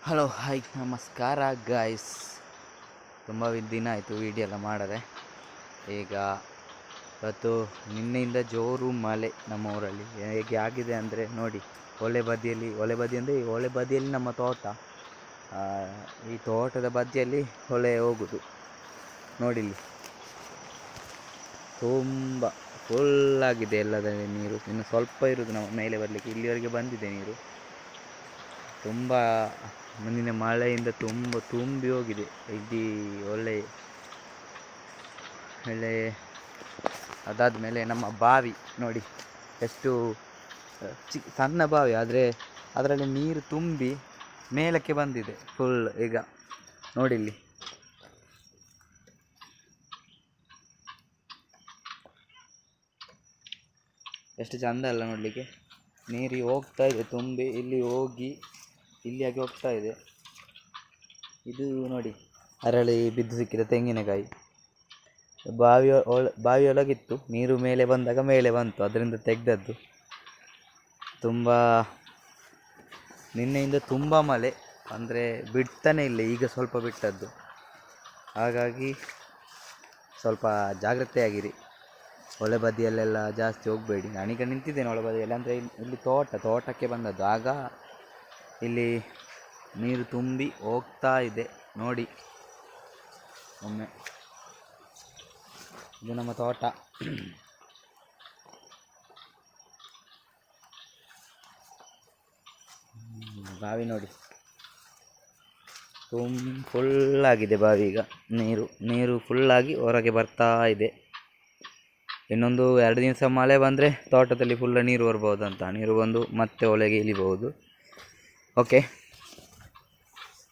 Hello hi ನಮಸ್ಕಾರ guys. ತುಂಬ ದಿನ ಆಯಿತು ವೀಡಿಯೋ ಎಲ್ಲ ಮಾಡದೆ. ಈಗ ಇವತ್ತು ನಿನ್ನೆಯಿಂದ ಜೋರು ಮಳೆ ನಮ್ಮ ಊರಲ್ಲಿ. ಹೇಗೆ ಆಗಿದೆ ಅಂದರೆ ನೋಡಿ, ಒಲೆ ಬದಿಯಲ್ಲಿ ನಮ್ಮ ತೋಟ. ಈ ತೋಟದ ಬದಿಯಲ್ಲಿ ಹೊಳೆ ಹೋಗುದು ನೋಡಿಲ್ಲಿ. ತುಂಬ ಫುಲ್ಲಾಗಿದೆ ಎಲ್ಲದರಲ್ಲಿ ನೀರು. ಇನ್ನು ಸ್ವಲ್ಪ ಇರೋದು ನಮ್ಮ ಮೇಲೆ ಬರಲಿಕ್ಕೆ. ಇಲ್ಲಿವರೆಗೆ ಬಂದಿದೆ ನೀರು. ತುಂಬ ಮುಂದಿನ ಮಳೆಯಿಂದ ತುಂಬ ತುಂಬಿ ಹೋಗಿದೆ ಇಲ್ಲಿ ಒಳ್ಳೆ. ಅದಾದ ಮೇಲೆ ನಮ್ಮ ಬಾವಿ ನೋಡಿ, ಎಷ್ಟು ಸಣ್ಣ ಬಾವಿ, ಆದರೆ ಅದರಲ್ಲಿ ನೀರು ತುಂಬಿ ಮೇಲಕ್ಕೆ ಬಂದಿದೆ ಫುಲ್. ಈಗ ನೋಡಿಲ್ಲಿ ಎಷ್ಟು ಚಂದ ಅಲ್ಲ ನೋಡಲಿಕ್ಕೆ. ನೀರು ಹೋಗ್ತಾ ಇದೆ ತುಂಬಿ, ಇಲ್ಲಿ ಹೋಗಿ ಇಲ್ಲಿಯಾಗಿ ಹೋಗ್ತಾ ಇದೆ. ಇದು ನೋಡಿ, ಅರಳಿ ಬಿದ್ದು ಸಿಕ್ಕಿದ ತೆಂಗಿನಕಾಯಿ. ಬಾವಿಯೊಳಗಿತ್ತು, ನೀರು ಮೇಲೆ ಬಂದಾಗ ಮೇಲೆ ಬಂತು, ಅದರಿಂದ ತೆಗೆದದ್ದು. ತುಂಬ ನಿನ್ನೆಯಿಂದ ತುಂಬ ಮಳೆ, ಅಂದರೆ ಬಿಡ್ತಾನೆ ಇಲ್ಲ. ಈಗ ಸ್ವಲ್ಪ ಬಿಟ್ಟದ್ದು, ಹಾಗಾಗಿ ಸ್ವಲ್ಪ ಜಾಗ್ರತೆಯಾಗಿರಿ. ಒಳೆ ಬದಿಯಲ್ಲೆಲ್ಲ ಜಾಸ್ತಿ ಹೋಗಬೇಡಿ. ನಾನೀಗ ನಿಂತಿದ್ದೇನೆ ಒಳೆ ಬದಿಯಲ್ಲಿ, ಅಂದರೆ ಇಲ್ಲಿ ತೋಟಕ್ಕೆ ಬಂದದ್ದು. ಆಗ ಇಲ್ಲಿ ನೀರು ತುಂಬಿ ಹೋಗ್ತಾ ಇದೆ ನೋಡಿ ಒಮ್ಮೆ. ಇದು ನಮ್ಮ ತೋಟ. ಬಾವಿ ನೋಡಿ, ಫುಲ್ಲಾಗಿದೆ ಬಾವಿ. ಈಗ ನೀರು ಫುಲ್ಲಾಗಿ ಹೊರಗೆ ಬರ್ತಾ ಇದೆ. ಇನ್ನೊಂದು 2 ದಿವಸ ಮಳೆ ಬಂದರೆ ತೋಟದಲ್ಲಿ ಫುಲ್ಲ ನೀರು ಬರ್ಬೋದಂತ. ನೀರು ಬಂದು ಮತ್ತೆ ಒಳಗೆ ಇಳಿಬಹುದು. ಓಕೆ,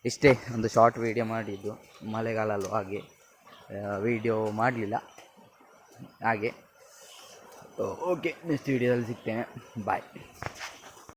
ಇಷ್ಟೇ ಒಂದು ಶಾರ್ಟ್ ವೀಡಿಯೋ ಮಾಡಿದ್ದು. ಮಳೆಗಾಲ ಅಲ್ವ, ಹಾಗೆ ವೀಡಿಯೋ ಮಾಡಲಿಲ್ಲ ಹಾಗೆ. ಓಕೆ, ನೆಕ್ಸ್ಟ್ ವೀಡಿಯೋದಲ್ಲಿ ಸಿಗ್ತೇನೆ. ಬಾಯ್.